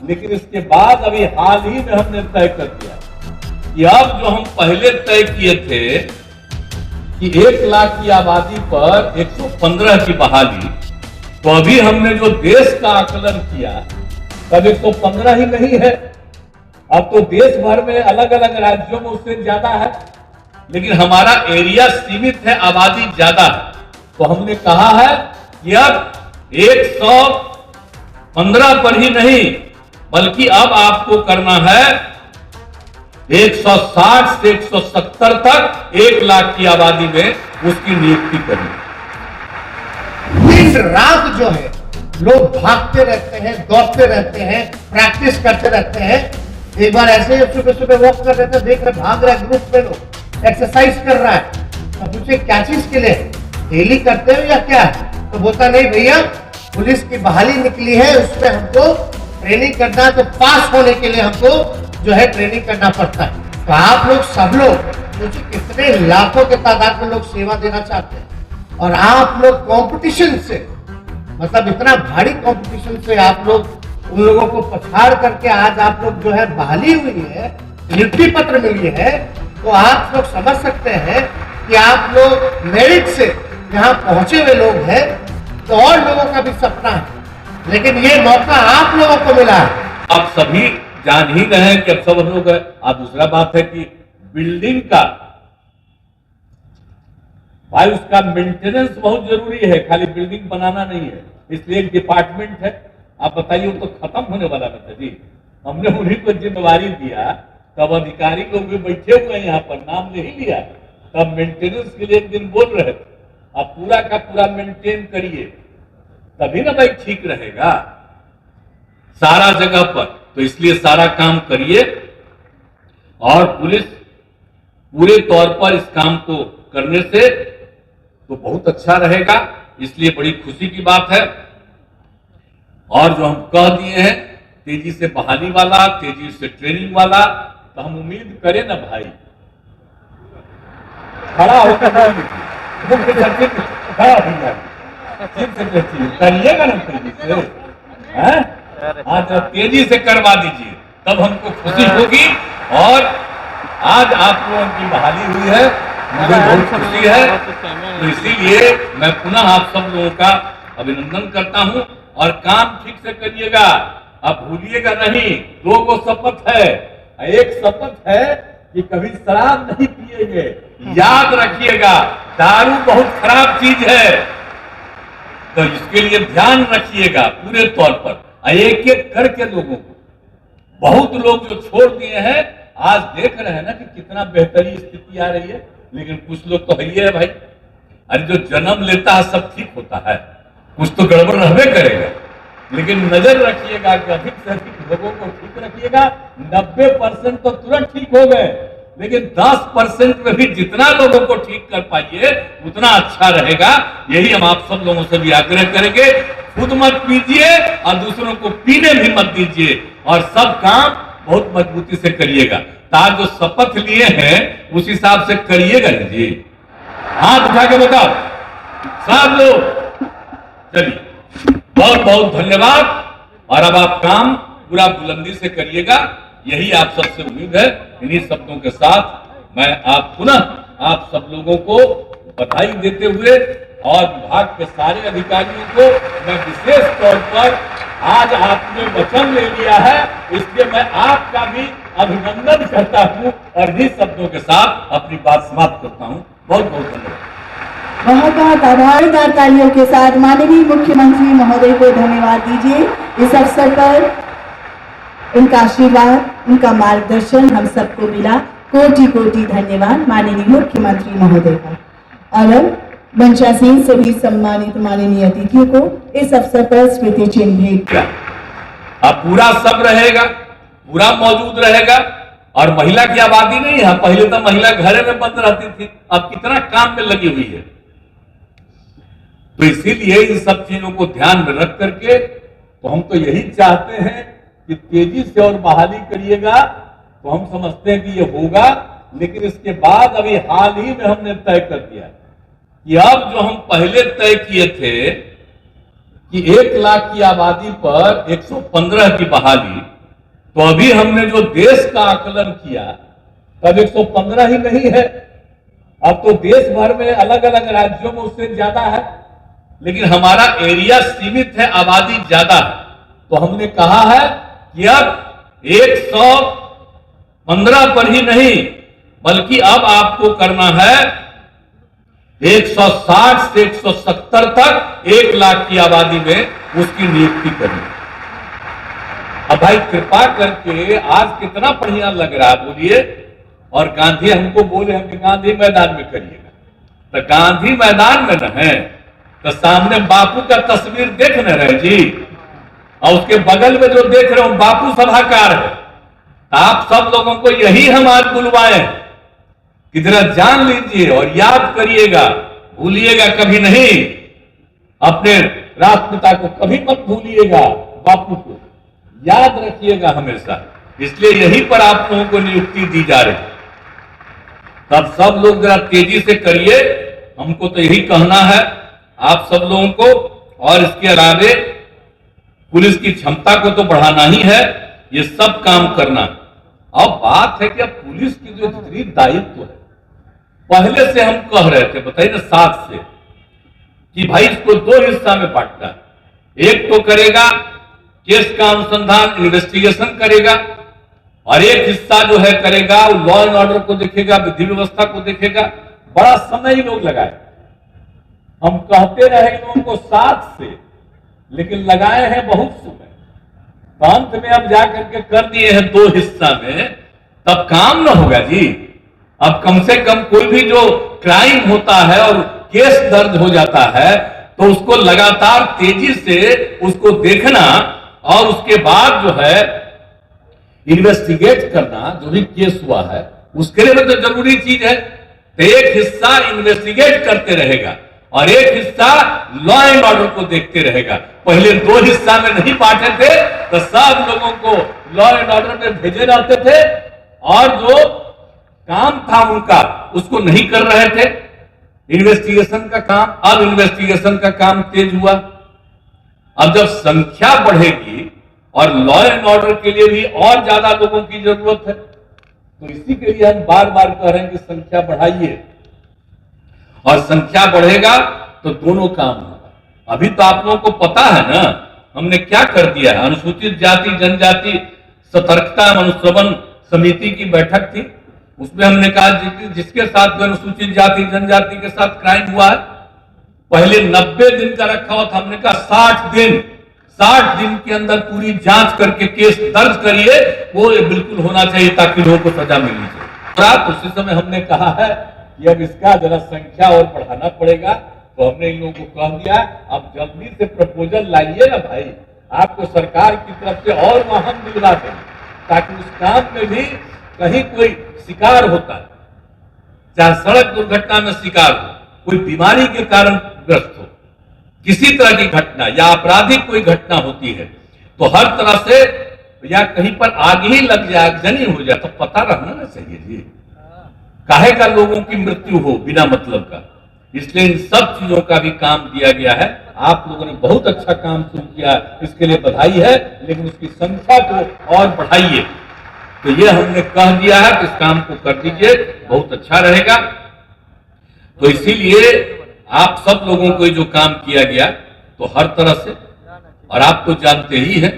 लेकिन इसके बाद अभी हाल ही में हमने तय कर दिया कि अब जो हम पहले तय किए थे कि 1 लाख की आबादी पर 115 की बहाली, तो अभी हमने जो देश का आकलन किया तब 115 ही नहीं है, अब तो देश भर में अलग अलग राज्यों में उससे ज्यादा है, लेकिन हमारा एरिया सीमित है, आबादी ज्यादा है। तो हमने कहा है कि अब 115 पर ही नहीं बल्कि अब आपको करना है 160 से 170 तक 1 लाख की आबादी में उसकी नियुक्ति करनी। दिन रात जो है लोग भागते रहते हैं, दौड़ते रहते हैं, प्रैक्टिस करते रहते हैं। एक बार ऐसे ही सुबह सुबह वॉक कर रहे थे, देख रहे भाग रहे ग्रुप में लोग एक्सरसाइज कर रहा है, तो पूछे क्या चीज के लिए, डेली करते हो या क्या? तो बोलता नहीं भैया, पुलिस की बहाली निकली है, उसमें हमको ट्रेनिंग करना है, तो पास होने के लिए हमको जो है ट्रेनिंग करना पड़ता है। तो आप लोग सब लोग सोचिए कितने लाखों के तादाद में लोग सेवा देना चाहते हैं, और आप लोग कंपटीशन से, मतलब इतना भारी कंपटीशन से आप लोग उन लोगों को पछाड़ करके आज आप लोग जो है बहाली हुई है, नियुक्ति पत्र मिली है, तो आप लोग समझ सकते हैं कि आप लोग मेरिट से यहाँ पहुंचे हुए लोग हैं। तो और लोगों का भी सपना है, लेकिन ये मौका आप लोगों को मिला है। आप सभी जान ही रहे हैं कि अब सब हम लोग है। अब दूसरा बात है कि बिल्डिंग का भाई उसका मेंटेनेंस बहुत जरूरी है, खाली बिल्डिंग बनाना नहीं है, इसलिए एक डिपार्टमेंट है। आप बताइए, वो तो खत्म होने वाला था जी, हमने उन्हीं को जिम्मेवारी दिया, तब अधिकारी लोग भी बैठे हुए हैं यहाँ पर, नाम नहीं लिया, तब मेंटेनेंस के लिए एक दिन बोल रहे थे, आप पूरा का पूरा मेंटेन करिए, तभी ना भाई ठीक रहेगा सारा जगह पर। तो इसलिए सारा काम करिए, और पुलिस पूरे तौर पर इस काम को करने से तो बहुत अच्छा रहेगा, इसलिए बड़ी खुशी की बात है। और जो हम कह दिए हैं तेजी से बहाली वाला, तेजी से ट्रेनिंग वाला, तो हम उम्मीद करें ना भाई, खड़ा होकर मुख्य सचिव खड़ा हो जाए, करिएगा ना तेजी से, हाँ तो तेजी से करवा दीजिए, तब हमको खुशी होगी। और आज आप लोगों की बहाली हुई है, मुझे बहुत खुशी है, तो इसीलिए मैं पुनः आप सब लोगों का अभिनंदन करता हूं। और काम ठीक से करिएगा, अब भूलिएगा नहीं, 2 को शपथ है, एक शपथ है कि कभी शराब नहीं पिएंगे, याद रखिएगा, दारू बहुत खराब चीज है, तो इसके लिए ध्यान रखिएगा पूरे तौर पर। एक एक करके लोगों को, बहुत लोग जो छोड़ दिए हैं, आज देख रहे हैं ना कि कितना बेहतरीन स्थिति आ रही है, लेकिन कुछ लोग तो है ही है भाई, अरे जो जन्म लेता है सब ठीक होता है, कुछ तो गड़बड़ रहबे करेगा, लेकिन नजर रखिएगा कि अधिक से अधिक लोगों को ठीक रखिएगा। 90% तो तुरंत ठीक हो गए, लेकिन 10% में भी जितना लोगों को ठीक कर पाइए उतना अच्छा रहेगा। यही हम आप सब लोगों से भी आग्रह करेंगे, खुद मत पीजिए और दूसरों को पीने भी मत दीजिए, और सब काम बहुत मजबूती से करिएगा। ताज जो शपथ लिए हैं उस हिसाब से करिएगा ना जी, हाथ उठा के बताओ सब लोग। चलिए, बहुत बहुत धन्यवाद, और अब आप काम पूरा बुलंदी से करिएगा, यही आप सबसे उम्मीद है। इन्हीं शब्दों के साथ मैं पुनः आप सब लोगों को बधाई देते हुए, और विभाग के सारे अधिकारियों को मैं विशेष तौर पर, आज आपने वचन ले लिया है, इसलिए मैं आपका भी अभिनंदन करता हूं, और इन्हीं शब्दों के साथ अपनी बात समाप्त करता हूं। बहुत बहुत धन्यवाद। बहुत बहुत आभार। तालियों के साथ माननीय मुख्यमंत्री महोदय को धन्यवाद दीजिए। इस अवसर पर उनका आशीर्वाद, उनका मार्गदर्शन हम सबको मिला, कोटि कोटि धन्यवाद माननीय मुख्यमंत्री महोदय का। और अब मंचासीन सभी सम्मानित माननीय अतिथियों को इस अवसर पर स्मृति चिन्ह भेंट। अब पूरा सब रहेगा, पूरा मौजूद रहेगा, और महिला की आबादी नहीं है, पहले तो महिला घरे में बंद रहती थी, अब कितना काम में लगी हुई है। तो इसीलिए इन सब चीजों को ध्यान में रख करके, तो हम तो यही चाहते हैं कि तेजी से और बहाली करिएगा, तो हम समझते हैं कि ये होगा, लेकिन इसके बाद अभी हाल ही में हमने तय कर दिया कि अब जो हम पहले तय किए थे कि 1 लाख की आबादी पर 115 की बहाली, तो अभी हमने जो देश का आकलन किया तब 115 ही नहीं है, अब तो देश भर में अलग अलग राज्यों में उससे ज्यादा है, लेकिन हमारा एरिया सीमित है, आबादी ज्यादा है। तो हमने कहा है कि अब 115 पर ही नहीं, बल्कि अब आपको करना है 160 से 170 तक 1 लाख की आबादी में उसकी नियुक्ति करनी। अब भाई कृपा करके आज कितना बढ़िया लग रहा है बोलिए, और गांधी हमको बोले हम कि गांधी मैदान में करिएगा, तो गांधी मैदान में न है तो सामने बापू का तस्वीर देख न रहे जी, और उसके बगल में जो देख रहे हो बापू सभागार है। आप सब लोगों को यही हम आज बुलवाए कि जरा जान लीजिए और याद करिएगा, भूलिएगा कभी नहीं, अपने राष्ट्रपिता को कभी मत भूलिएगा, बापू को याद रखिएगा हमेशा। इसलिए यहीं पर आप लोगों को नियुक्ति दी जा रही है। तब सब लोग जरा तेजी से करिए, हमको तो यही कहना है आप सब लोगों को। और इसके अलावे पुलिस की क्षमता को तो बढ़ाना ही है, ये सब काम करना। अब बात है कि अब पुलिस की जो जितनी दायित्व है, पहले से हम कह रहे थे, बताइए ना 7 से, कि भाई इसको 2 हिस्सा में बांटना है। एक तो करेगा केस का अनुसंधान, इन्वेस्टिगेशन करेगा, और एक हिस्सा जो है करेगा वो लॉ एंड ऑर्डर को देखेगा, विधि व्यवस्था को देखेगा। बड़ा समय ही लोग लगाए, हम कहते रहे लोगों को 7 से, लेकिन लगाए हैं बहुत समय। अंत में अब जाकर के कर दिए हैं 2 हिस्सा में, तब काम न होगा जी। अब कम से कम कोई भी जो क्राइम होता है और केस दर्ज हो जाता है, तो उसको लगातार तेजी से उसको देखना और उसके बाद जो है इन्वेस्टिगेट करना, जो भी केस हुआ है उसके लिए तो जरूरी चीज है। तो एक हिस्सा इन्वेस्टिगेट करते रहेगा और एक हिस्सा लॉ एंड ऑर्डर को देखते रहेगा। पहले 2 हिस्सा में नहीं बांटे थे तो सब लोगों को लॉ एंड ऑर्डर में भेजे जाते थे, और जो काम था उनका उसको नहीं कर रहे थे, इन्वेस्टिगेशन का काम। अब इन्वेस्टिगेशन का काम तेज हुआ। अब जब संख्या बढ़ेगी और लॉ एंड ऑर्डर के लिए भी और ज्यादा लोगों की जरूरत है, तो इसी के लिए हम बार बार कह रहे हैं कि संख्या बढ़ाइए, और संख्या बढ़ेगा तो दोनों काम होगा। अभी तो आप लोगों को पता है ना हमने क्या कर दिया है। अनुसूचित जाति जनजाति सतर्कता अनुश्रवण समिति की बैठक थी, उसमें हमने कहा जिसके साथ अनुसूचित जाति जनजाति के साथ क्राइम हुआ है, पहले 90 दिन का रखा हुआ था, हमने कहा 60 दिन के अंदर पूरी जांच करके केस दर्ज करिए, वो बिल्कुल होना चाहिए ताकि लोगों को सजा मिलनी चाहिए। उसी समय हमने कहा है कि अब इसका जरा संख्या और बढ़ाना पड़ेगा, तो हमने इन लोगों को कह दिया अब जल्दी से प्रपोजल लाइए ना भाई, आपको सरकार की तरफ से और वाहन दिलवा देंगे, ताकि उस काम में भी कहीं कोई शिकार होता है, चाहे सड़क दुर्घटना में शिकार हो, कोई बीमारी के कारण ग्रस्त हो, किसी तरह की घटना या आपराधिक कोई घटना होती है, तो हर तरह से, या कहीं पर आग ही लग जाए, आगजनी हो जाए, तो पता रहना ना चाहिए जी, काहे का लोगों की मृत्यु हो बिना मतलब का। इसलिए इन सब चीजों का भी काम दिया गया है। आप लोगों ने बहुत अच्छा काम शुरू किया, इसके लिए बधाई है, लेकिन उसकी संख्या को और बढ़ाइए। तो ये हमने कह दिया है कि इस काम को कर दीजिए, बहुत अच्छा रहेगा। तो इसीलिए आप सब लोगों को जो काम किया गया, तो हर तरह से, और आप तो जानते ही हैं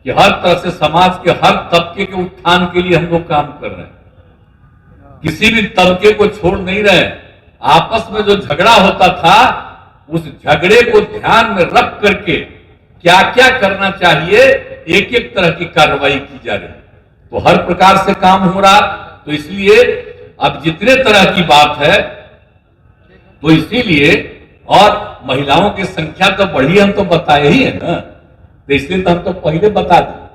कि हर तरह से समाज के हर तबके के उत्थान के लिए हम लोग काम कर रहे हैं, किसी भी तबके को छोड़ नहीं रहे। आपस में जो झगड़ा होता था, उस झगड़े को ध्यान में रख करके क्या क्या करना चाहिए, एक एक तरह की कार्रवाई की जा रही है। तो हर प्रकार से काम हो रहा। तो इसलिए अब जितने तरह की बात है, तो इसीलिए, और महिलाओं की संख्या तो बढ़ी, हम तो बताए ही है ना, तो इसलिए तो हम तो पहले बता दें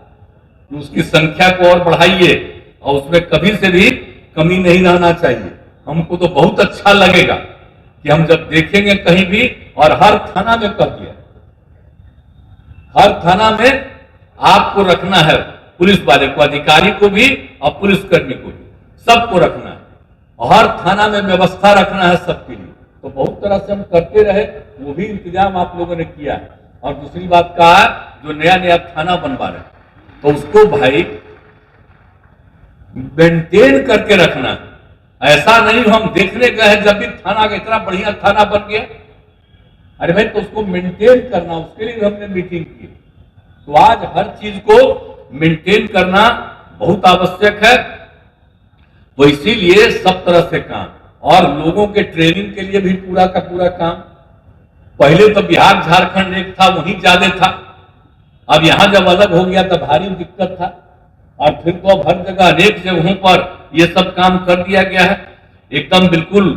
कि उसकी संख्या को और बढ़ाइए, और उसमें कभी से भी कमी नहीं रहना चाहिए। हमको तो बहुत अच्छा लगेगा कि हम जब देखेंगे कहीं भी, और हर थाना में कर दिया, हर थाना में आपको रखना है, पुलिस वाले को, अधिकारी को भी और पुलिसकर्मी को भी, सबको रखना है, और हर थाना में व्यवस्था रखना है सबके लिए। तो बहुत तरह से हम करते रहे, वो भी इंतजाम आप लोगों ने किया है। और दूसरी बात कहा जो नया नया थाना बनवा रहे तो उसको भाई मेंटेन करके रखना। ऐसा नहीं हम देखने गए हैं जब भी थाना का इतना बढ़िया थाना बन गया, अरे भाई तो उसको मेंटेन करना, उसके लिए हमने मीटिंग की। तो आज हर चीज को मेंटेन करना बहुत आवश्यक है। तो इसीलिए सब तरह से काम और लोगों के ट्रेनिंग के लिए भी पूरा का पूरा काम। पहले तो बिहार झारखंड एक था, वहीं ज्यादा था। अब यहां जब अलग हो गया तो भारी दिक्कत था और फिर तो अब हर जगह अनेक जगहों पर यह सब काम कर दिया गया है। एकदम बिल्कुल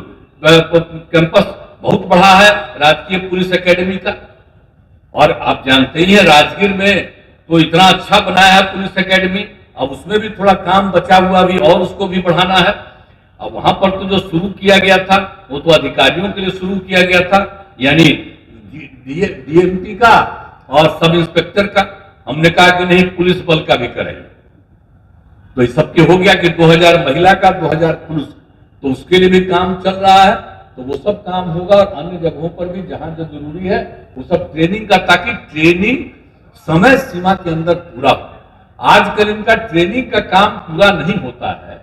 कैंपस बहुत बड़ा है राजकीय पुलिस एकेडमी का। और आप जानते ही हैं राजगीर में तो इतना अच्छा बनाया है पुलिस एकेडमी, अब उसमें भी थोड़ा काम बचा हुआ भी और उसको भी बढ़ाना है। अब वहां पर तो जो शुरू किया गया था वो तो अधिकारियों के लिए शुरू किया गया था, यानी डीएमपी का और सब इंस्पेक्टर का। हमने कहा कि नहीं पुलिस बल का भी करेंगे, तो इस सबके हो गया कि 2000 महिला का 2000 पुरुष, तो उसके लिए भी काम चल रहा है। तो वो सब काम होगा और अन्य जगहों पर भी जहां जो जरूरी है वो सब ट्रेनिंग का, ताकि ट्रेनिंग समय सीमा के अंदर पूरा हो। आजकल इनका ट्रेनिंग का काम पूरा नहीं होता है,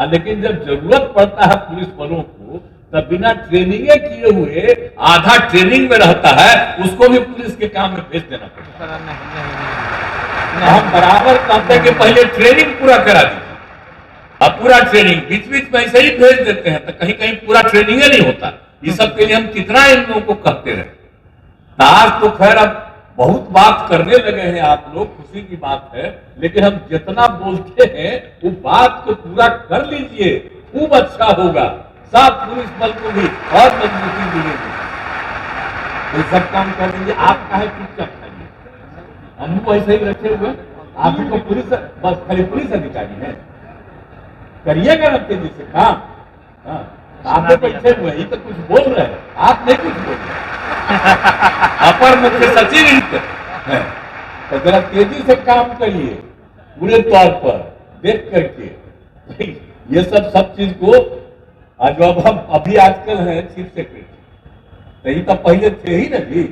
लेकिन जब जरूरत पड़ता है पुलिस बलों को तब बिना ट्रेनिंग किए हुए आधा ट्रेनिंग में रहता है, उसको भी पुलिस के काम में भेज देना पड़ता है। हम बराबर कहते हैं कि पहले ट्रेनिंग पूरा करा दीजिए। अब पूरा ट्रेनिंग बीच बीच में ऐसे ही भेज देते हैं तो कहीं कहीं पूरा ट्रेनिंग नहीं होता। इस सब के लिए हम कितना इन लोगों को कहते रहे। आज तो खैर अब बहुत बात करने लगे हैं आप लोग, खुशी की बात है, लेकिन हम जितना बोलते हैं वो बात को पूरा कर लीजिए, खूब अच्छा होगा। सब पुलिस बल को भी और मजबूती मिलेगी। तो सब काम कर दीजिए। आप काहे चुपचाप खाइए, हम ऐसे ही रखे हुए। आप ही तो पुलिस बस खाली पुलिस अधिकारी है, करिएगा ना तेजी से काम। हाँ, आप तो बैठे हुए ही तो कुछ बोल रहे हैं, आप नहीं कुछ बोल रहे। अपर मुख्य सचिव है तो जरा तेजी से काम करिए पूरे तौर पर देख करके। ये सब चीज को जो अब हम अभी आजकल है चीफ सेक्रेटरी, यही तो पहले थे ही ना जी,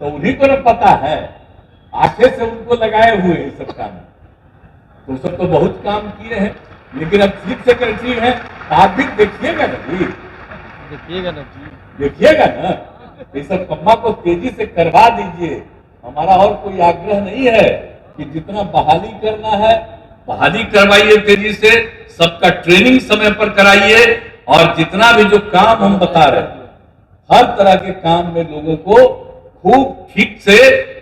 तो उन्हीं को ना पता है, आशे से उनको लगाए हुए हैं सब काम। तो सब तो बहुत काम किए हैं, लेकिन अब चीफ सेक्रेटरी है आप भी देखिएगा ना जी, देखिएगा ना। ये सब कम्मा को तेजी से करवा दीजिए। हमारा और कोई आग्रह नहीं है कि जितना बहाली करना है बहाली करवाइए तेजी से, सबका ट्रेनिंग समय पर कराइए और जितना भी जो काम हम बता रहे हैं हर तरह के काम में लोगों को खूब ठीक से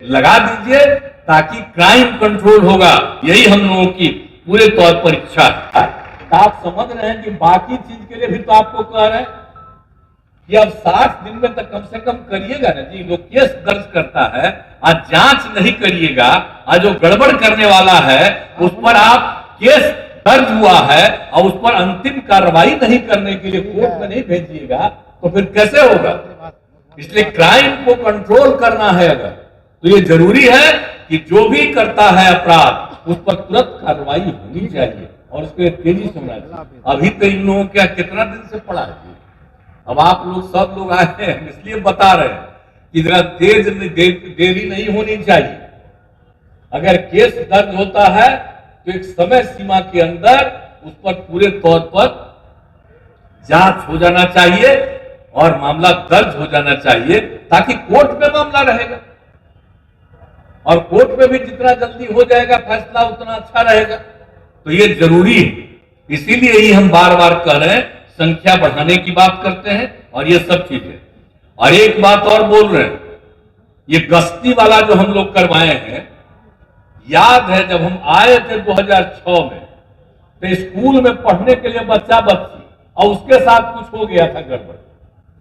लगा दीजिए ताकि क्राइम कंट्रोल होगा। यही हम लोगों की पूरे तौर पर इच्छा है। आप समझ रहे हैं कि बाकी चीज के लिए भी तो आपको कह रहे हैं कि अब 60 दिन में तक कम से कम करिएगा ना जी। लोग केस दर्ज करता है, आज जांच नहीं करिएगा, आज जो गड़बड़ करने वाला है उस पर आप केस दर्ज हुआ है और उस पर अंतिम कार्रवाई नहीं करने के लिए कोर्ट में नहीं भेजिएगा तो फिर कैसे होगा। इसलिए क्राइम को कंट्रोल करना है अगर, तो ये जरूरी है कि जो भी करता है अपराध उस पर तुरंत कार्रवाई होनी चाहिए और उसके तेजी से होना चाहिए। अभी तो इन लोगों क्या कितना दिन से पड़ा है। अब आप लोग सब लोग आए हैं इसलिए बता रहे हैं कि जरा देरी नहीं होनी चाहिए। अगर केस दर्ज होता है तो एक समय सीमा के अंदर उस पर पूरे तौर पर जांच हो जाना चाहिए और मामला दर्ज हो जाना चाहिए ताकि कोर्ट में मामला रहेगा और कोर्ट में भी जितना जल्दी हो जाएगा फैसला उतना अच्छा रहेगा। तो ये जरूरी है, इसीलिए ही हम बार बार कह रहे हैं संख्या बढ़ाने की बात करते हैं और ये सब चीजें। और एक बात और बोल रहे हैं, ये गश्ती वाला जो हम लोग करवाए हैं, याद है जब हम आए थे 2006 में तो स्कूल में पढ़ने के लिए बच्चा बच्ची और उसके साथ कुछ हो गया था गड़बड़,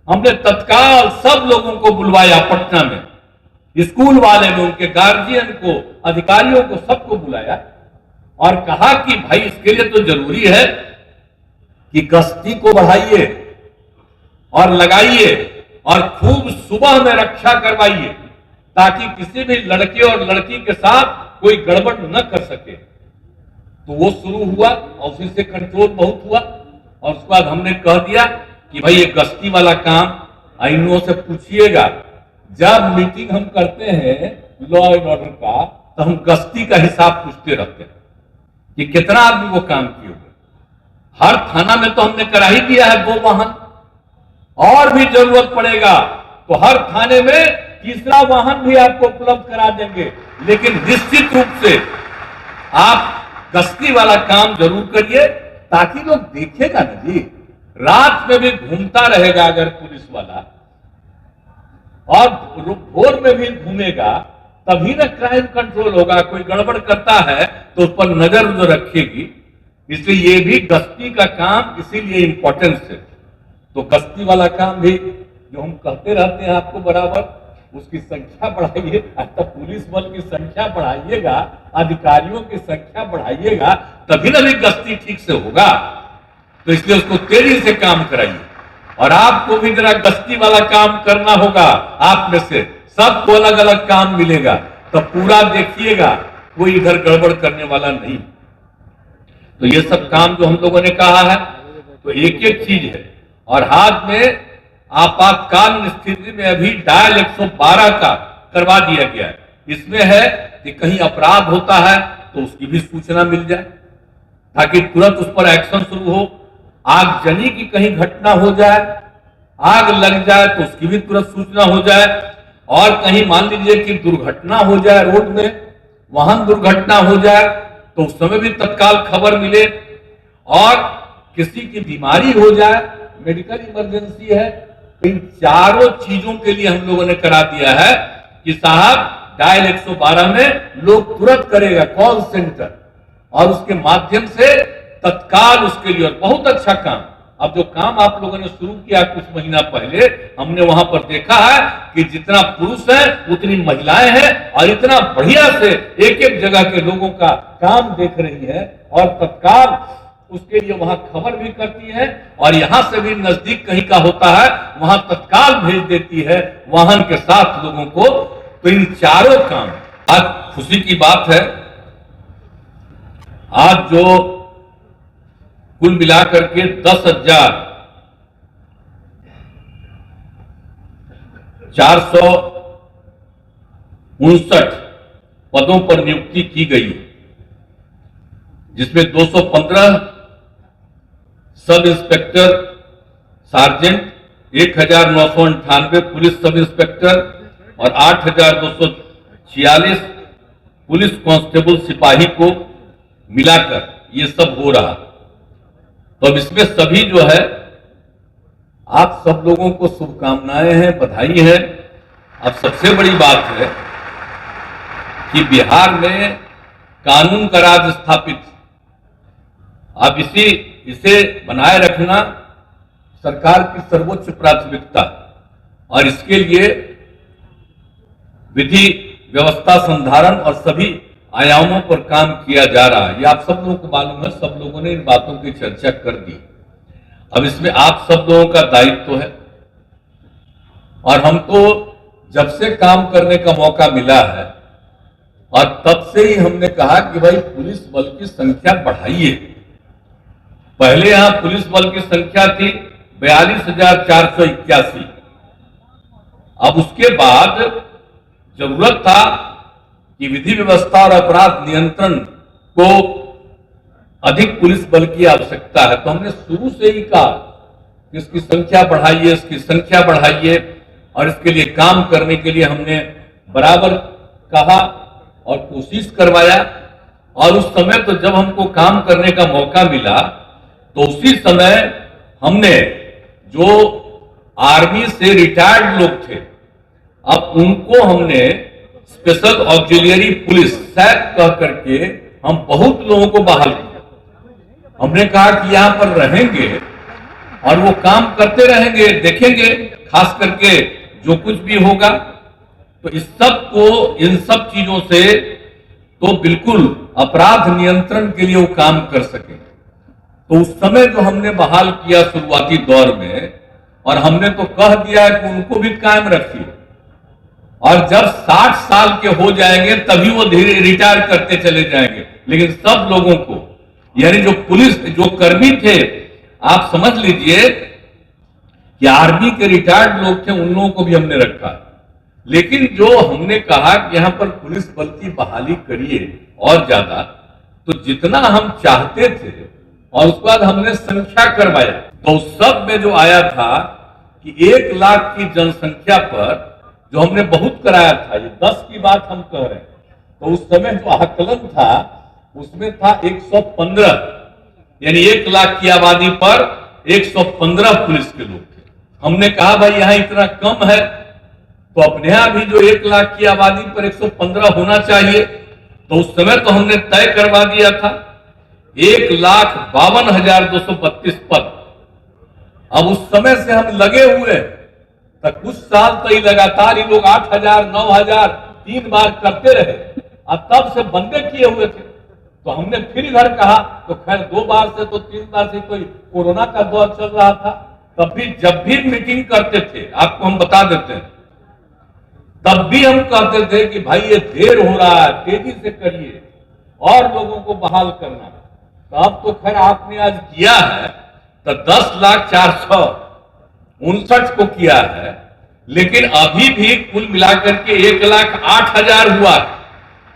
हमने तत्काल सब लोगों को बुलवाया पटना में, स्कूल वाले में उनके गार्जियन को, अधिकारियों को, सबको बुलाया और कहा कि भाई इसके लिए तो जरूरी है कि गश्ती को बढ़ाइए और लगाइए और खूब सुबह में रक्षा करवाइए ताकि किसी भी लड़के और लड़की के साथ कोई गड़बड़ न कर सके। तो वो शुरू हुआ और उसी से कंट्रोल बहुत हुआ और उसके बाद हमने कह दिया कि भाई ये गश्ती वाला काम इन लोगों से पूछिएगा। जब मीटिंग हम करते हैं लॉ एंड ऑर्डर का, तो हम गश्ती का हिसाब पूछते रहते हैं कि कितना आदमी वो काम किए हुए। हर थाना में तो हमने करा ही दिया है 2 वाहन, और भी जरूरत पड़ेगा तो हर थाने में तीसरा वाहन भी आपको उपलब्ध करा देंगे। लेकिन निश्चित रूप से आप गश्ती वाला काम जरूर करिए, ताकि लोग देखेगा ना जी, रात में भी घूमता रहेगा अगर पुलिस वाला, और भोर में भी घूमेगा, तभी ना क्राइम कंट्रोल होगा। कोई गड़बड़ करता है तो उस पर नजर रखेगी। इसलिए ये भी गश्ती का काम इसीलिए इंपॉर्टेंस है। तो गश्ती वाला काम भी जो हम कहते रहते हैं आपको बराबर, उसकी संख्या बढ़ाइए। तो पुलिस बल की संख्या बढ़ाइएगा, अधिकारियों की संख्या बढ़ाइएगा, तभी ना भी गश्ती ठीक से होगा। तो इसलिए उसको तेजी से काम कराइए। और आपको भी जरा गश्ती वाला काम करना होगा। आप में से सबको अलग अलग काम मिलेगा, तो पूरा देखिएगा, कोई इधर गड़बड़ करने वाला नहीं। तो ये सब काम जो हम लोगों ने कहा है, तो एक एक चीज है। और हाथ में आपातकाल स्थिति में अभी डायल 112 का करवा दिया गया है। इसमें है कि कहीं अपराध होता है तो उसकी भी सूचना मिल जाए, ताकि तुरंत उस पर एक्शन शुरू हो। आगजनी की कहीं घटना हो जाए, आग लग जाए तो उसकी भी तुरंत सूचना हो जाए। और कहीं मान लीजिए कि दुर्घटना हो जाए, रोड में वाहन दुर्घटना हो जाए, तो उस समय भी तत्काल खबर मिले। और किसी की बीमारी हो जाए, मेडिकल इमरजेंसी है, तो इन चारों चीजों के लिए हम लोगों ने करा दिया है कि साहब डायल 112 में लोग तुरंत करेगा, कॉल सेंटर, और उसके माध्यम से तत्काल उसके लिए। और बहुत अच्छा काम, अब जो काम आप लोगों ने शुरू किया कुछ महीना पहले, हमने वहां पर देखा है कि जितना पुरुष है उतनी महिलाएं हैं, और इतना बढ़िया से एक एक जगह के लोगों का काम देख रही है, और तत्काल उसके लिए वहां खबर भी करती है। और यहां से भी नजदीक कहीं का होता है, वहां तत्काल भेज देती है वाहन के साथ लोगों को। तो इन चारों काम, आज खुशी की बात है, आज जो कुल मिलाकर के 10,459 पदों पर नियुक्ति की गई, जिसमें 215 sub inspector sergeant, 1,998 police sub inspector और 8,246 पुलिस कांस्टेबल सिपाही को मिलाकर ये सब हो रहा। तो अब इसमें सभी जो है, आप सब लोगों को शुभकामनाएं हैं, बधाई है। अब सबसे बड़ी बात है कि बिहार में कानून का राज स्थापित, अब इसे बनाए रखना सरकार की सर्वोच्च प्राथमिकता, और इसके लिए विधि व्यवस्था संधारण और सभी आयामों पर काम किया जा रहा है। ये आप सब लोगों को मालूम है, सब लोगों ने इन बातों की चर्चा कर दी। अब इसमें आप सब लोगों का दायित्व है, और हमको जब से काम करने का मौका मिला है, और तब से ही हमने कहा कि भाई पुलिस बल की संख्या बढ़ाइए। पहले यहां पुलिस बल की संख्या थी 42,481। अब उसके बाद जरूरत था कि विधि व्यवस्था और अपराध नियंत्रण को अधिक पुलिस बल की आवश्यकता है। तो हमने शुरू से ही कहा कि इसकी संख्या बढ़ाइए, इसकी संख्या बढ़ाइए, और इसके लिए काम करने के लिए हमने बराबर कहा और कोशिश करवाया। और उस समय तो जब हमको काम करने का मौका मिला, तो उसी समय हमने जो आर्मी से रिटायर्ड लोग थे, अब उनको हमने स्पेशल ऑक्सिलियरी पुलिस सैप कह करके हम बहुत लोगों को बहाल किया। हमने कहा कि यहां पर रहेंगे और वो काम करते रहेंगे, देखेंगे खास करके जो कुछ भी होगा। तो इस सब को, इन सब चीजों से तो बिल्कुल अपराध नियंत्रण के लिए वो काम कर सके। तो उस समय जो हमने बहाल किया शुरुआती दौर में, और हमने तो कह दिया कि उनको भी कायम रखिए, और जब 60 साल के हो जाएंगे तभी वो धीरे रिटायर करते चले जाएंगे। लेकिन सब लोगों को, यानी जो पुलिस, जो कर्मी थे, आप समझ लीजिए कि आर्मी के रिटायर्ड लोग थे, उन लोगों को भी हमने रखा। लेकिन जो हमने कहा कि यहाँ पर पुलिस बल की बहाली करिए और ज्यादा, तो जितना हम चाहते थे और उसके बाद हमने संख्या करवाया, तो सब में जो आया था कि 1 लाख की जनसंख्या पर जो हमने बहुत कराया था, ये 10 की बात हम कह रहे हैं, तो उस समय जो आकलन था उसमें था 115, यानी 1 लाख की आबादी पर 115 पुलिस के लोग थे। हमने कहा भाई यहाँ इतना कम है, तो अपने यहाँ भी जो 1 लाख की आबादी पर 115 होना चाहिए, तो उस समय तो हमने तय करवा दिया था 1,52,232 पद। अब उस समय से हम लगे हुए, तो कुछ साल तो ही लगातार ये लोग 8,000, 9,000 3 बार करते रहे, और तब से बंदे किए हुए थे। तो हमने फिर इधर कहा, तो खैर 2 बार से तो 3 बार से कोई कोरोना का दौर चल रहा था, तब भी जब भी मीटिंग करते थे, आपको हम बता देते हैं, तब भी हम कहते थे कि भाई ये देर हो रहा है, तेजी से करिए और लोगों को बहाल करना। तो अब तो खैर आपने आज किया है, तो 10,459 को किया है, लेकिन अभी भी कुल मिलाकर के 1,08,000 हुआ।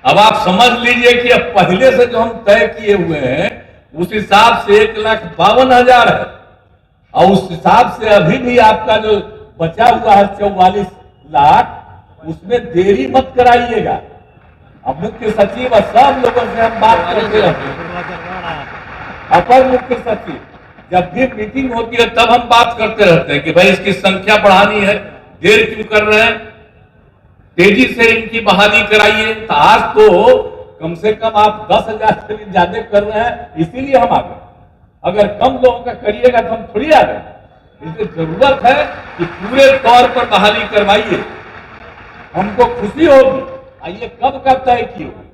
अब आप समझ लीजिए कि अब पहले से जो हम तय किए हुए हैं उस हिसाब से 1,52,000 है, और उस हिसाब से अभी भी आपका जो बचा हुआ है 44 लाख, उसमें देरी मत कराइएगा। अब मुख्य सचिव और सब लोगों से हम बात करते रहते हैं, अपर मुख्य सचिव जब भी मीटिंग होती है तब हम बात करते रहते हैं कि भाई इसकी संख्या बढ़ानी है, देर क्यों कर रहे हैं, तेजी से इनकी बहाली कराइए। तो आज तो कम से कम आप 10,000 से भी ज्यादा कर रहे हैं, इसीलिए हम आ गए। अगर कम लोगों का करिएगा तो हम थोड़ी आ गए। इसलिए जरूरत है कि पूरे तौर पर बहाली करवाइए, हमको खुशी होगी। आइए कब का तय किए हुए,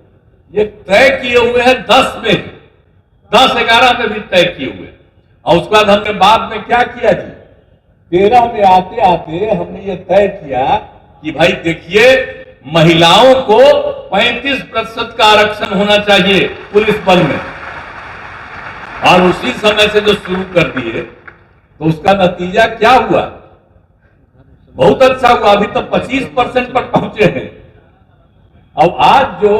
ये तय किए हुए हैं 10 में, 10-11 में भी तय किए हुए, और उसके बाद हमने बाद में क्या किया जी, 13 में आते आते हमने ये तय किया कि भाई देखिए महिलाओं को 35% का आरक्षण होना चाहिए पुलिस बल में, और उसी समय से जो शुरू कर दिए तो उसका नतीजा क्या हुआ, बहुत अच्छा हुआ। अभी तो 25% पर पहुंचे हैं। अब आज जो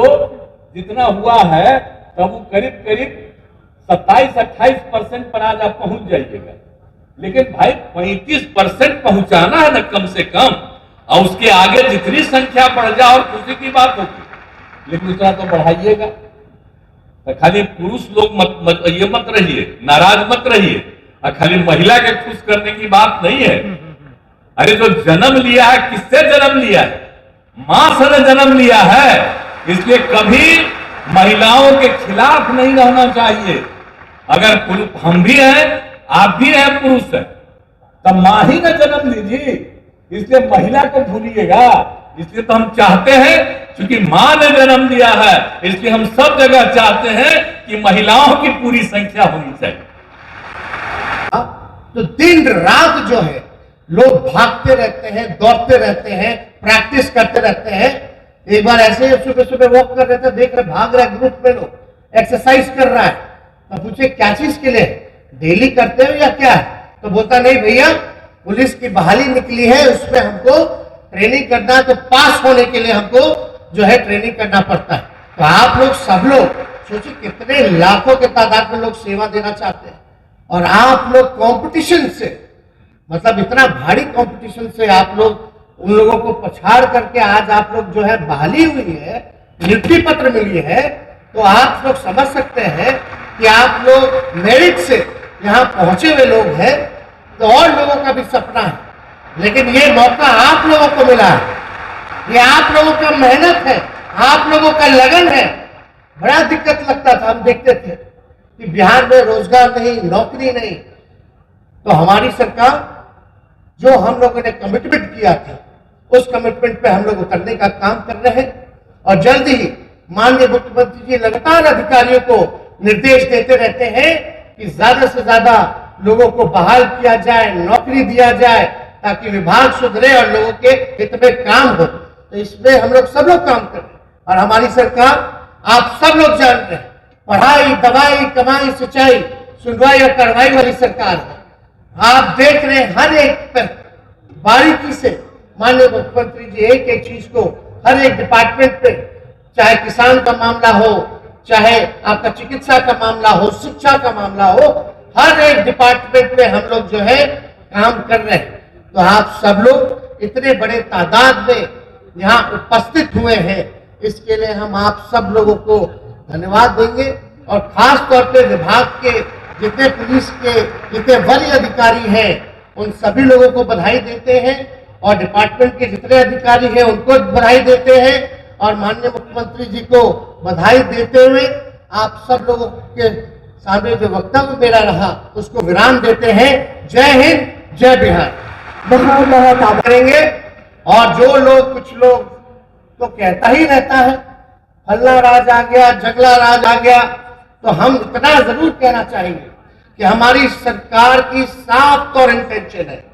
जितना हुआ है तब वो करीब करीब 27-28% पर आज आप पहुंच जाइएगा, लेकिन भाई 35% पहुंचाना है ना कम से कम, और उसके आगे जितनी संख्या बढ़ जाए और खुशी की बात होगी, लेकिन उतना तो बढ़ाइएगा। तो खाली पुरुष लोग ये मत रहिए, नाराज मत रहिए, और खाली महिला के खुश करने की बात नहीं है। अरे जो जन्म लिया है, किससे जन्म लिया है, मां से ने जन्म लिया है, इसलिए कभी महिलाओं के खिलाफ नहीं रहना चाहिए। अगर हम भी हैं, आप भी हैं, पुरुष है, तब मां ही ने जन्म लीजिए, इसलिए महिला को भूलिएगा। इसलिए तो हम चाहते हैं, क्योंकि मां ने जन्म दिया है, इसलिए हम सब जगह चाहते हैं कि महिलाओं की पूरी संख्या होनी चाहिए। तो दिन रात जो है लोग भागते रहते हैं, दौड़ते रहते हैं, प्रैक्टिस करते रहते हैं। एक बार ऐसे ही सुबह सुबह वॉक कर रहे थे, देख रहे भाग रहे ग्रुप में लोग, एक्सरसाइज कर रहा है, तो पूछे क्या चीज के लिए, डेली करते हो या क्या है? तो बोलता नहीं भैया, पुलिस की बहाली निकली है, उसमें हमको ट्रेनिंग करना है, तो पास होने के लिए हमको जो है ट्रेनिंग करना पड़ता है। तो आप लोग सब लोग सोचिए कितने लाखों के तादाद में लोग सेवा देना चाहते हैं, और आप लोग कंपटीशन से, मतलब इतना भारी कंपटीशन से आप लोग उन लोगों को पछाड़ करके आज आप लोग जो है बहाली हुई है, नियुक्ति पत्र मिली है, तो आप लोग समझ सकते हैं कि आप लोग मेरिट से यहाँ पहुंचे हुए लोग हैं। तो और लोगों का भी सपना है, लेकिन ये मौका आप लोगों को मिला है, ये आप लोगों का मेहनत है, आप लोगों का लगन है। बड़ा दिक्कत लगता था, हम देखते थे कि बिहार में रोजगार नहीं, नौकरी नहीं, तो हमारी सरकार जो हम लोगों ने कमिटमेंट किया था, उस कमिटमेंट पे हम लोग उतरने का काम कर रहे हैं। और जल्द ही माननीय मुख्यमंत्री जी लगातार अधिकारियों को निर्देश देते रहते हैं कि ज्यादा से ज्यादा लोगों को बहाल किया जाए, नौकरी दिया जाए, ताकि विभाग सुधरे और लोगों के हित में काम हो। तो इसमें हम लोग सब लोग काम कर रहे हैं, और हमारी सरकार आप सब लोग जान रहे हैं, पढ़ाई, दवाई, कमाई, सिंचाई, सुनवाई और कार्रवाई वाली सरकार है। आप देख रहे हैं हर एक पर बारीकी से माननीय मुख्यमंत्री जी एक एक चीज को हर एक डिपार्टमेंट पे, चाहे किसान का मामला हो, चाहे आपका चिकित्सा का मामला हो, शिक्षा का मामला हो, हर एक डिपार्टमेंट में हम लोग जो है काम कर रहे हैं। तो आप सब लोग इतने बड़े तादाद में यहाँ उपस्थित हुए हैं, इसके लिए हम आप सब लोगों को धन्यवाद देंगे और खास तौर पे विभाग के जितने पुलिस के जितने वरीय अधिकारी हैं उन सभी लोगों को बधाई देते हैं और डिपार्टमेंट के जितने अधिकारी हैं उनको बधाई देते हैं और माननीय मुख्यमंत्री जी को बधाई देते हुए आप सब लोगों के सामने जो वक्तव्य मेरा रहा उसको विराम देते हैं। जय हिंद, जय बिहार। बहुत बहुत आभार करेंगे। और जो लोग कुछ लोग तो कहता ही रहता है फल्ला राज आ गया, जगला राज आ गया, तो हम इतना जरूर कहना चाहेंगे कि हमारी सरकार की साफ तौर इंटेंशन है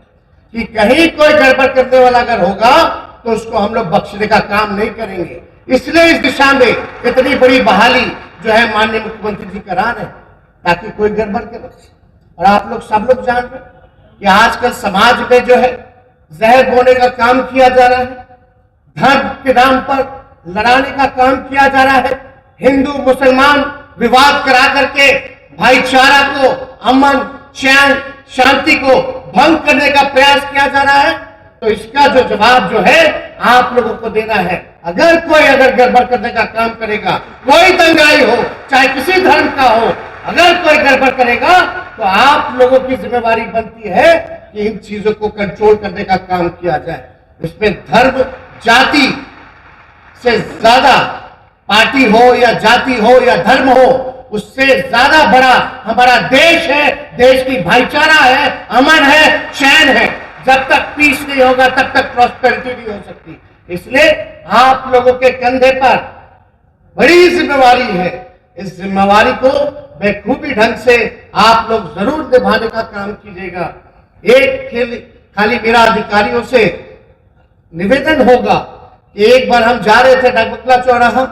कि कहीं कोई गड़बड़ करने वाला अगर होगा तो उसको हम लोग बख्शने का काम नहीं करेंगे। इसलिए इस दिशा में इतनी बड़ी बहाली जो है माननीय मुख्यमंत्री जी करा रहे हैं ताकि कोई गड़बड़ करे। और आप लोग सब लोग जान रहे हैं कि आजकल समाज में जो है जहर बोने का काम किया जा रहा है, धर्म के नाम पर लड़ाने का काम किया जा रहा है, हिंदू मुसलमान विवाद करा करके भाईचारा को, अमन चैन शांति को भंग करने का प्रयास किया जा रहा है। तो इसका जो जवाब जो है आप लोगों को देना है। अगर कोई गड़बड़ करने का काम करेगा, कोई दंगाई हो, चाहे किसी धर्म का हो, अगर कोई गड़बड़ करेगा तो आप लोगों की जिम्मेवारी बनती है कि इन चीजों को कंट्रोल करने का काम किया जाए। इसमें धर्म जाति से ज्यादा, पार्टी हो या जाति हो या धर्म हो, उससे ज्यादा बड़ा हमारा देश है, देश की भाईचारा है, अमन है, चैन है। जब तक पीस नहीं होगा तब तक प्रॉस्पेरिटी नहीं हो सकती। इसलिए आप लोगों के कंधे पर बड़ी जिम्मेवारी है। इस जिम्मेवारी को बेखूबी ढंग से आप लोग जरूर निभाने का काम कीजिएगा। एक खाली मेरा अधिकारियों से निवेदन होगा कि एक बार हम जा रहे थे डाकबंगला चौराहा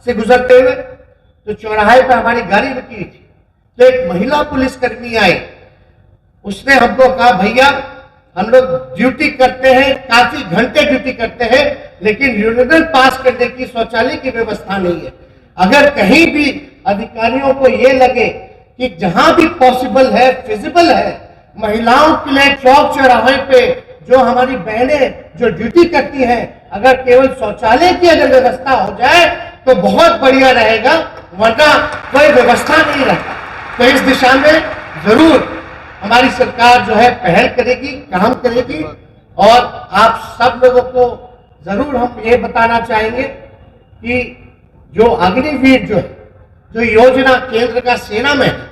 से गुजरते हुए, तो चौराहे पर हमारी गाड़ी रुकी थी, तो एक महिला पुलिसकर्मी आई। उसने हमको कहा, भैया हम लोग ड्यूटी करते हैं, काफी घंटे ड्यूटी करते हैं, लेकिन यूरिनल पास करने की, शौचालय की व्यवस्था नहीं है। अगर कहीं भी अधिकारियों को ये लगे कि जहां भी पॉसिबल है, फिजिबल है, महिलाओं के लिए चौक चौराहे पे जो हमारी बहनें जो ड्यूटी करती हैं, अगर केवल शौचालय की अगर व्यवस्था हो जाए तो बहुत बढ़िया रहेगा, वरना कोई व्यवस्था नहीं रहता। तो इस दिशा में जरूर हमारी सरकार जो है पहल करेगी, काम करेगी। और आप सब लोगों को जरूर हम ये बताना चाहेंगे कि जो अग्निवीर जो है, जो योजना केंद्र का सेना में है,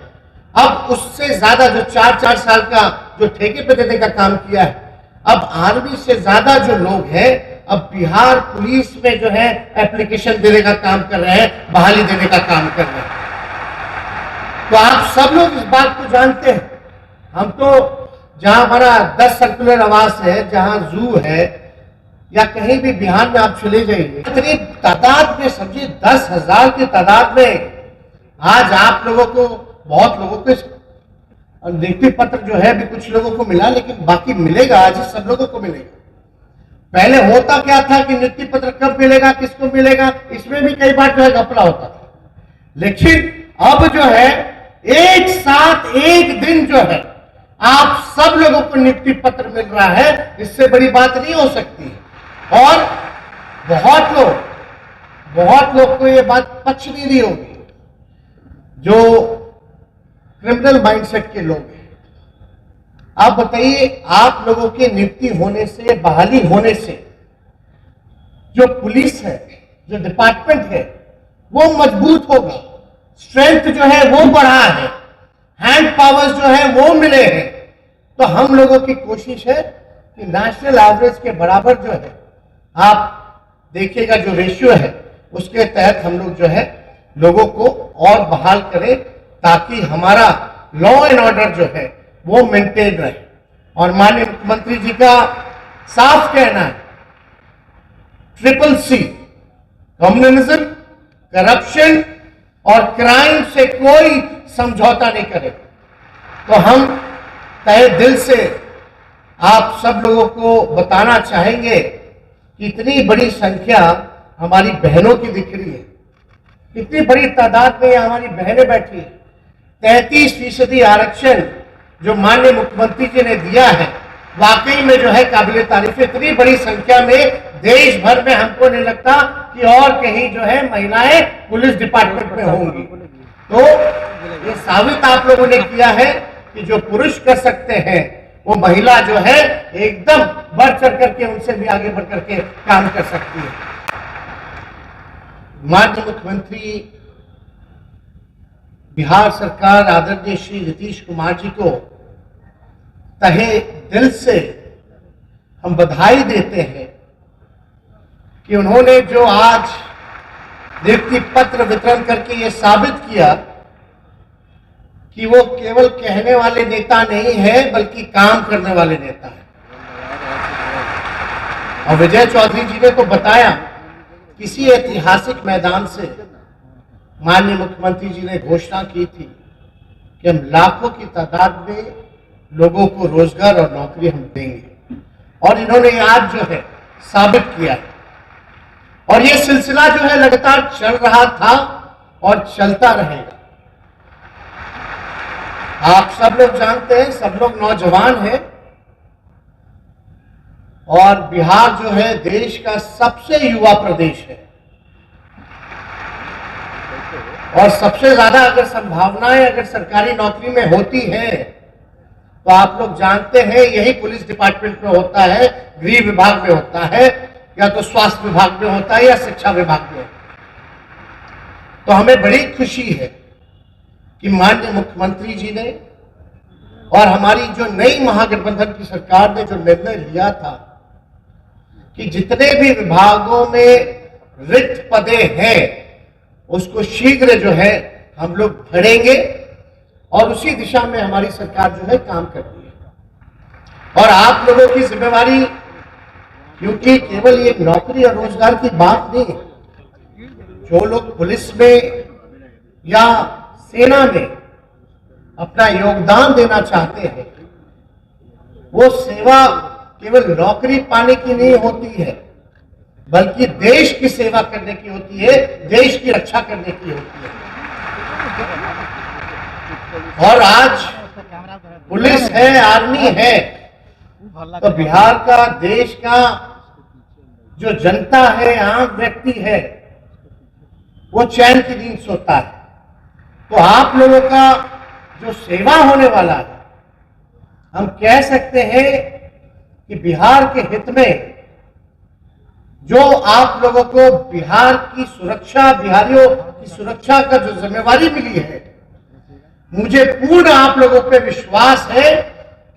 अब उससे ज्यादा जो 4-4 साल का जो ठेके पे देने का काम किया है, अब आर्मी से ज्यादा जो लोग हैं अब बिहार पुलिस में जो है एप्लीकेशन देने का काम कर रहे हैं, बहाली देने का काम कर रहे हैं। तो आप सब लोग इस बात को जानते हैं। हम तो जहां हमारा 10 सर्कुलर आवास है, जहां जू है, या कहीं भी बिहार में आप चले जाइए, इतनी तादाद में समझिए 10,000 की तादाद में आज आप लोगों को, बहुत लोगों को नियुक्ति पत्र जो है भी कुछ लोगों को मिला, लेकिन बाकी मिलेगा, आज ही सब लोगों को मिलेगा। पहले होता क्या था कि नियुक्ति पत्र कब मिलेगा, किसको मिलेगा, इसमें भी कई बार जो है घपला होता था। लेकिन अब जो है एक साथ एक दिन जो है आप सब लोगों को नियुक्ति पत्र मिल रहा है, इससे बड़ी बात नहीं हो सकती। और बहुत लोग को ये बात पच नहीं रही होगी, जो क्रिमिनल माइंडसेट के लोग हैं। आप बताइए, आप लोगों की नियुक्ति होने से, बहाली होने से जो पुलिस है, जो डिपार्टमेंट है, वो मजबूत होगा, स्ट्रेंथ जो है वो बढ़ा है, हैंड पावर्स जो है वो मिले हैं। तो हम लोगों की कोशिश है कि नेशनल एवरेज के बराबर जो है, आप देखिएगा जो रेशियो है, उसके तहत हम लोग जो है लोगों को और बहाल करें, ताकि हमारा लॉ एंड ऑर्डर जो है वो मेंटेन रहे। और माननीय मुख्यमंत्री जी का साफ कहना है, CCC, कम्युनिज्म, करप्शन और क्राइम से कोई समझौता नहीं करे। तो हम तहे दिल से आप सब लोगों को बताना चाहेंगे कि इतनी बड़ी संख्या हमारी बहनों की दिख रही है, इतनी बड़ी तादाद में हमारी बहनें बैठी है। 33% आरक्षण जो माननीय मुख्यमंत्री जी ने दिया है, वाकई में जो है काबिले तारीफ है। इतनी बड़ी संख्या में देश भर में हमको नहीं लगता कि और कहीं जो है महिलाएं पुलिस डिपार्टमेंट में होंगी। तो ये साबित आप लोगों ने किया है कि जो पुरुष कर सकते हैं वो महिला जो है एकदम बढ़ चढ़ करके उनसे भी आगे बढ़ करके काम कर सकती है। माननीय मुख्यमंत्री बिहार सरकार आदरणीय श्री नीतीश कुमार जी को तहे दिल से हम बधाई देते हैं कि उन्होंने जो आज नियुक्ति पत्र वितरण करके ये साबित किया कि वो केवल कहने वाले नेता नहीं है बल्कि काम करने वाले नेता है। और विजय चौधरी जी ने तो बताया, किसी ऐतिहासिक मैदान से माननीय मुख्यमंत्री जी ने घोषणा की थी कि हम लाखों की तादाद में लोगों को रोजगार और नौकरी हम देंगे, और इन्होंने आज जो है साबित किया है। और ये सिलसिला जो है लगातार चल रहा था और चलता रहेगा। आप सब लोग जानते हैं, सब लोग नौजवान हैं, और बिहार जो है देश का सबसे युवा प्रदेश है, और सबसे ज्यादा अगर संभावनाएं अगर सरकारी नौकरी में होती हैं तो आप लोग जानते हैं यही पुलिस डिपार्टमेंट में होता है, गृह विभाग में होता है, या तो स्वास्थ्य विभाग में होता है, या शिक्षा विभाग में होता है। तो हमें बड़ी खुशी है कि माननीय मुख्यमंत्री जी ने और हमारी जो नई महागठबंधन की सरकार ने जो निर्णय लिया था कि जितने भी विभागों में रिक्त पदे हैं उसको शीघ्र जो है हम लोग भरेंगे, और उसी दिशा में हमारी सरकार जो है काम कर रही है। और आप लोगों की जिम्मेवारी, क्योंकि केवल ये नौकरी और रोजगार की बात नहीं है, जो लोग पुलिस में या सेना में अपना योगदान देना चाहते हैं, वो सेवा केवल नौकरी पाने की नहीं होती है बल्कि देश की सेवा करने की होती है, देश की रक्षा करने की होती है। और आज पुलिस है, आर्मी है, तो बिहार का, देश का जो जनता है, आम व्यक्ति है, वो चैन की नींद सोता है। तो आप लोगों का जो सेवा होने वाला है, हम कह सकते हैं कि बिहार के हित में जो आप लोगों को बिहार की सुरक्षा, बिहारियों की सुरक्षा का जो जिम्मेवारी मिली है, मुझे पूर्ण आप लोगों पे विश्वास है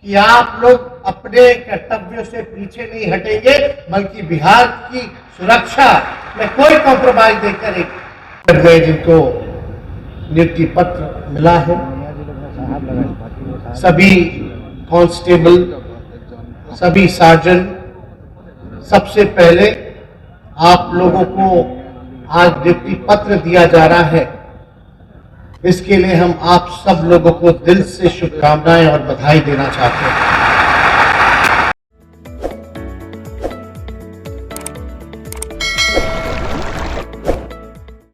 कि आप लोग अपने कर्तव्यों से पीछे नहीं हटेंगे, बल्कि बिहार की सुरक्षा में कोई कॉम्प्रोमाइज नहीं करेंगे। जिनको नियुक्ति पत्र मिला है, सभी कांस्टेबल, सभी सार्जेंट, सबसे पहले आप लोगों को आज नियुक्ति पत्र दिया जा रहा है, इसके लिए हम आप सब लोगों को दिल से शुभकामनाएं और बधाई देना चाहते हैं।